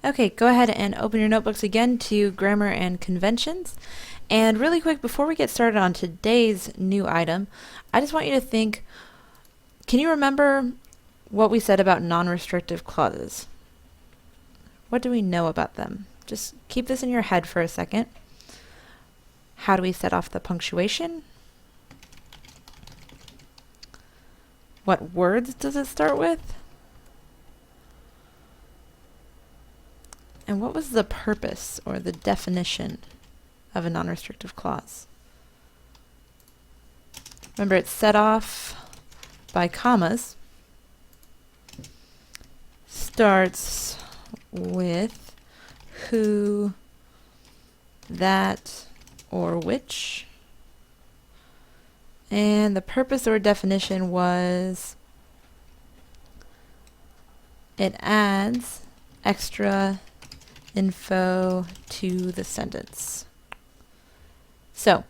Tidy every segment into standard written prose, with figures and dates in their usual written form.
Okay, go ahead and open your notebooks again to Grammar and Conventions. And really quick, before we get started on today's new item, I just want you to think, can you remember what we said about non-restrictive clauses? What do we know about them? Just keep this in your head for a second. How do we set off the punctuation? What words does it start with? And what was the purpose or the definition of a non-restrictive clause? Remember, it's set off by commas, starts with who, that, or which, and the purpose or definition was it adds extra info to the sentence. So,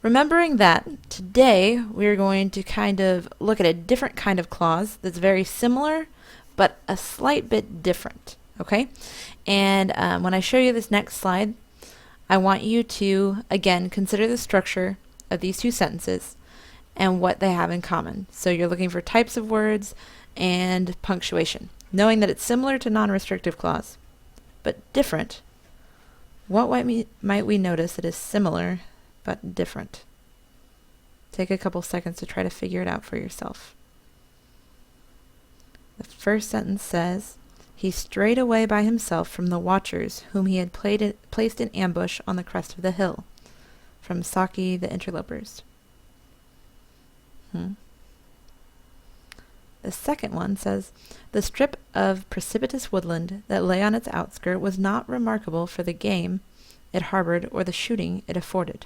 remembering that, today we're going to kind of look at a different kind of clause that's very similar, but a slight bit different, okay? And when I show you this next slide, I want you to, again, consider the structure of these two sentences and what they have in common. So you're looking for types of words and punctuation. Knowing that it's similar to non-restrictive clause, but different, what might we notice that is similar but different? Take a couple seconds to try to figure it out for yourself. The first sentence says, he strayed away by himself from the watchers whom he had placed in ambush on the crest of the hill. From Saki, the Interlopers. The second one says, the strip of precipitous woodland that lay on its outskirt was not remarkable for the game it harbored or the shooting it afforded.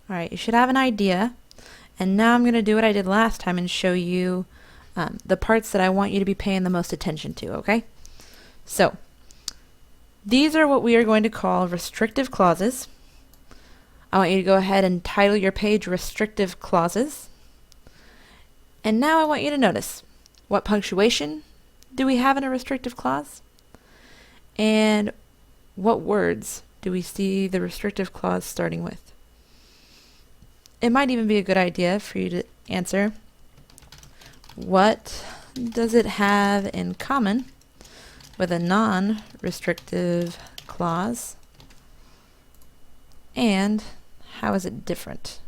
Alright, you should have an idea, and now I'm going to do what I did last time and show you the parts that I want you to be paying the most attention to, okay? So, these are what we are going to call restrictive clauses. I want you to go ahead and title your page Restrictive Clauses. And now I want you to notice, what punctuation do we have in a restrictive clause? And what words do we see the restrictive clause starting with? It might even be a good idea for you to answer, what does it have in common with a non-restrictive clause, and how is it different?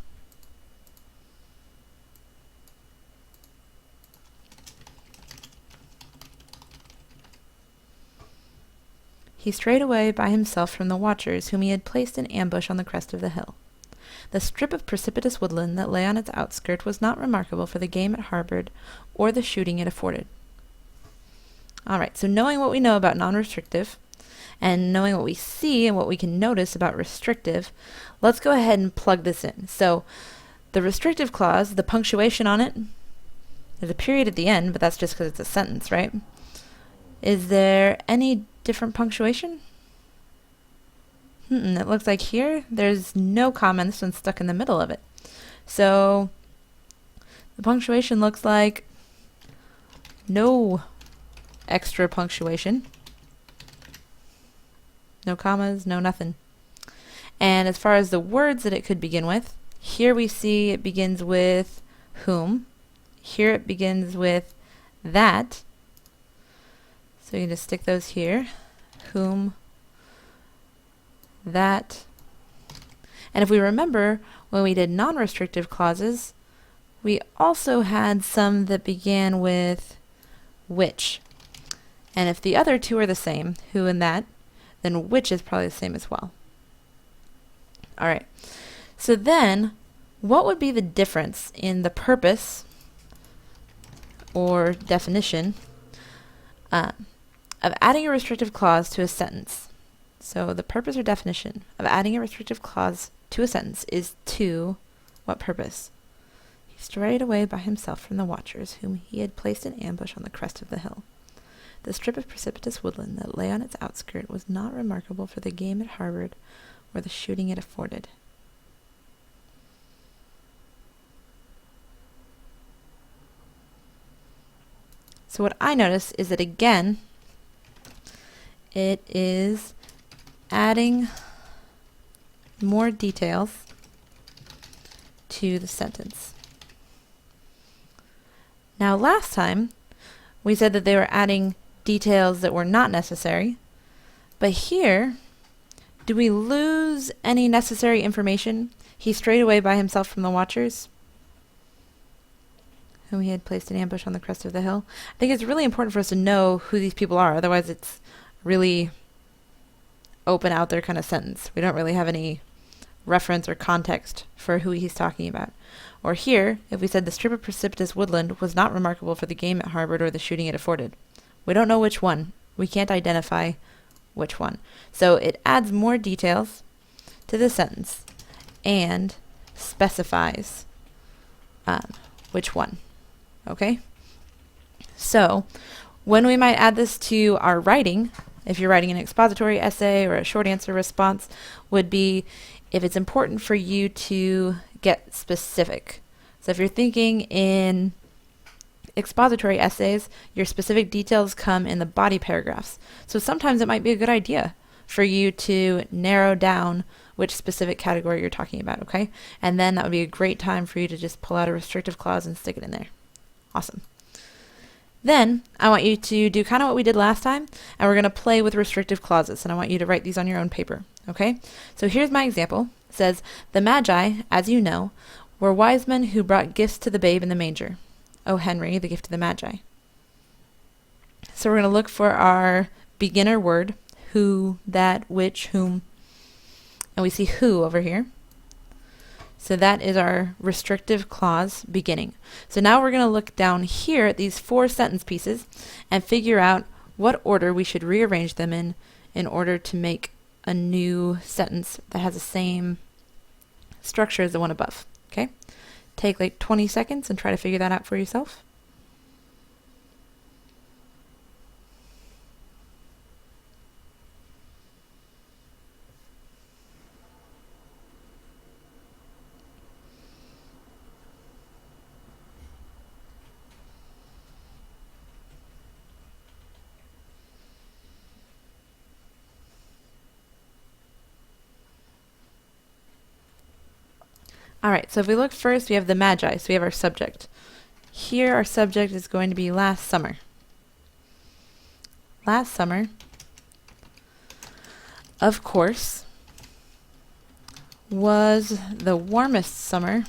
He strayed away by himself from the watchers whom he had placed in ambush on the crest of the hill. The strip of precipitous woodland that lay on its outskirt was not remarkable for the game it harbored or the shooting it afforded. Alright, so knowing what we know about non-restrictive and knowing what we see and what we can notice about restrictive, let's go ahead and plug this in. So the restrictive clause, the punctuation on it, there's a period at the end, but that's just because it's a sentence, right? Is there any different punctuation? It looks like here there's no comma, this one's stuck in the middle of it. So the punctuation looks like no extra punctuation. No commas, no nothing. And as far as the words that it could begin with, here we see it begins with whom. Here it begins with that. So you can just stick those here. Whom, that. And if we remember, when we did non-restrictive clauses, we also had some that began with which. And if the other two are the same, who and that, then which is probably the same as well. Alright, so then, what would be the difference in the purpose or definition of adding a restrictive clause to a sentence? So the purpose or definition of adding a restrictive clause to a sentence is to what purpose? He strayed away by himself from the watchers whom he had placed in ambush on the crest of the hill. The strip of precipitous woodland that lay on its outskirt was not remarkable for the game it harbored or the shooting it afforded. So what I notice is that again, it is adding more details to the sentence. Now last time, we said that they were adding details that were not necessary, but here, do we lose any necessary information? He strayed away by himself from the watchers, whom he had placed in ambush on the crest of the hill. I think it's really important for us to know who these people are, otherwise it's really open out there kind of sentence. We don't really have any reference or context for who he's talking about. Or here, if we said the strip of precipitous woodland was not remarkable for the game it harbored or the shooting it afforded. We don't know which one. We can't identify which one. So it adds more details to the sentence and specifies which one. Okay? So when we might add this to our writing, if you're writing an expository essay or a short answer response, would be if it's important for you to get specific. So if you're thinking in expository essays, your specific details come in the body paragraphs. So sometimes it might be a good idea for you to narrow down which specific category you're talking about, okay? And then that would be a great time for you to just pull out a restrictive clause and stick it in there. Awesome. Then I want you to do kind of what we did last time, and we're going to play with restrictive clauses, and I want you to write these on your own paper, okay? So here's my example. It says, the Magi, as you know, were wise men who brought gifts to the babe in the manger. O Henry, the gift of the Magi. So we're going to look for our beginner word, who, that, which, whom, and we see who over here. So that is our restrictive clause beginning. So now we're going to look down here at these 4 sentence pieces and figure out what order we should rearrange them in order to make a new sentence that has the same structure as the one above. Okay? Take like 20 seconds and try to figure that out for yourself. Alright, so if we look first, we have the Magi, so we have our subject. Here our subject is going to be last summer. Last summer, of course, was the warmest summer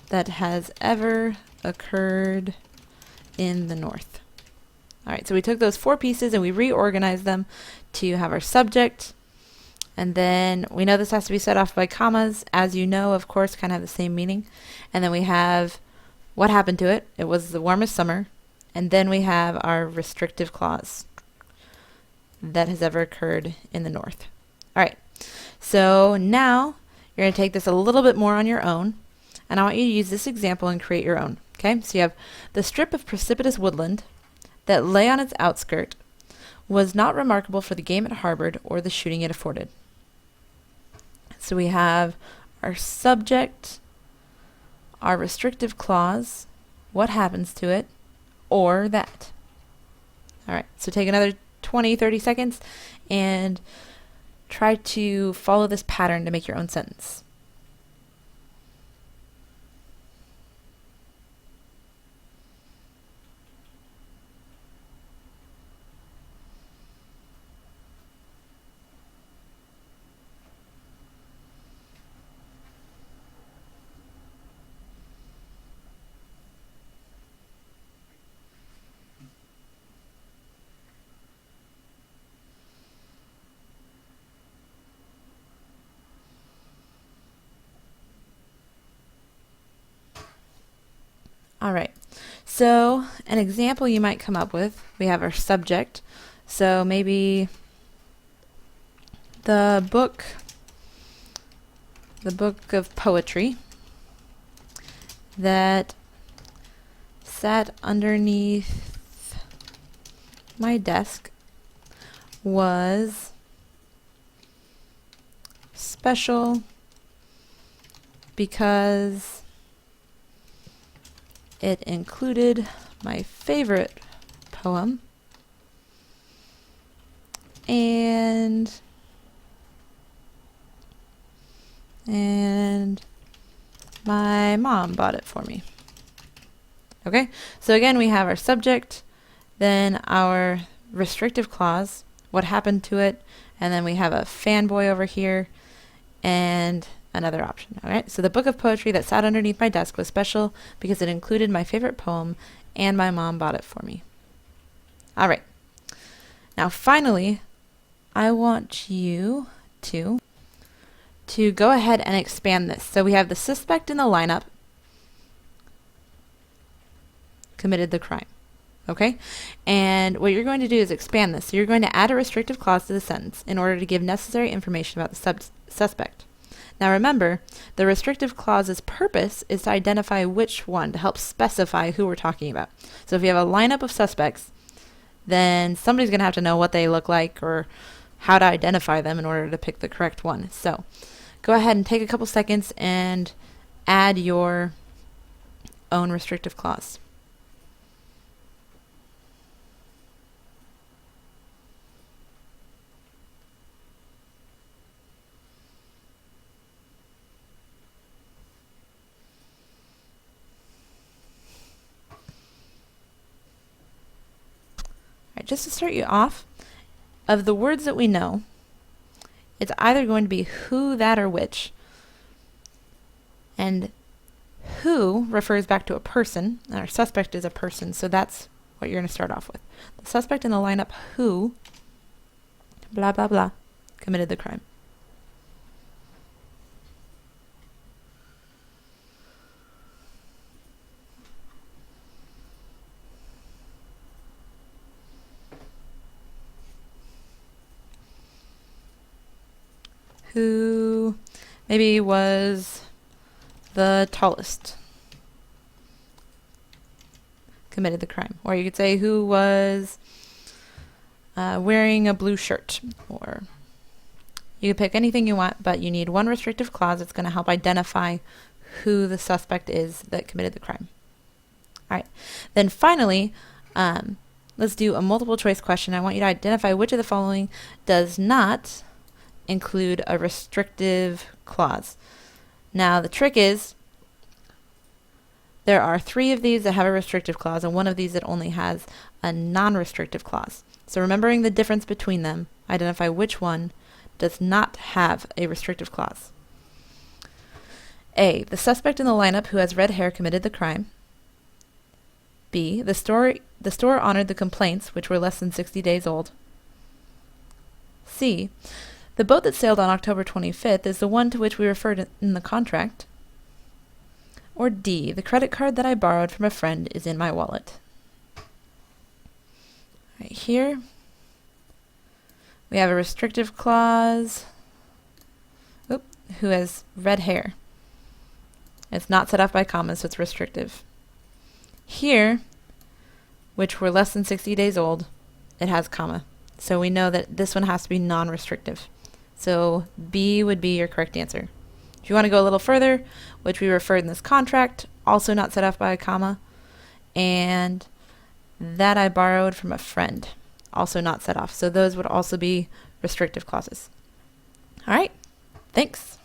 that has ever occurred in the north. Alright, so we took those 4 pieces and we reorganized them to have our subject, and then we know this has to be set off by commas, as you know, of course, kind of have the same meaning. And then we have what happened to it. It was the warmest summer. And then we have our restrictive clause that has ever occurred in the north. All right. So now you're going to take this a little bit more on your own. And I want you to use this example and create your own. Okay. So you have the strip of precipitous woodland that lay on its outskirt was not remarkable for the game it harbored or the shooting it afforded. So we have our subject, our restrictive clause, what happens to it, or that. All right, so take another 20, 30 seconds and try to follow this pattern to make your own sentence. All right, so an example you might come up with, we have our subject. So maybe the book of poetry that sat underneath my desk was special because it included my favorite poem. And my mom bought it for me. Okay, so again, we have our subject, then our restrictive clause, what happened to it, and then we have a fanboy over here, and another option. All right, so the book of poetry that sat underneath my desk was special because it included my favorite poem, and my mom bought it for me. All right, now finally, I want you to go ahead and expand this. So we have the suspect in the lineup committed the crime. Okay? And what you're going to do is expand this. So you're going to add a restrictive clause to the sentence in order to give necessary information about the suspect. Now remember, the restrictive clause's purpose is to identify which one, to help specify who we're talking about. So if you have a lineup of suspects, then somebody's going to have to know what they look like or how to identify them in order to pick the correct one. So go ahead and take a couple seconds and add your own restrictive clause. Just to start you off, of the words that we know, it's either going to be who, that, or which. And who refers back to a person, and our suspect is a person, so that's what you're going to start off with. The suspect in the lineup who, blah, blah, blah, committed the crime. Who maybe was the tallest, committed the crime. Or you could say who was wearing a blue shirt. Or you could pick anything you want, but you need one restrictive clause that's going to help identify who the suspect is that committed the crime. All right. Then finally, let's do a multiple choice question. I want you to identify which of the following does not include a restrictive clause. Now the trick is there are 3 of these that have a restrictive clause and 1 of these that only has a non-restrictive clause. So remembering the difference between them, identify which one does not have a restrictive clause. A, the suspect in the lineup who has red hair committed the crime. B, the store honored the complaints, which were less than 60 days old. C, the boat that sailed on October 25th is the one to which we referred in the contract. Or D, the credit card that I borrowed from a friend is in my wallet. Right here, we have a restrictive clause. Who has red hair. It's not set off by commas, so it's restrictive. Here, which were less than 60 days old, it has comma. So we know that this one has to be non-restrictive. So B would be your correct answer. If you want to go a little further, which we referred in this contract, also not set off by a comma, and that I borrowed from a friend, also not set off. So those would also be restrictive clauses. All right, thanks.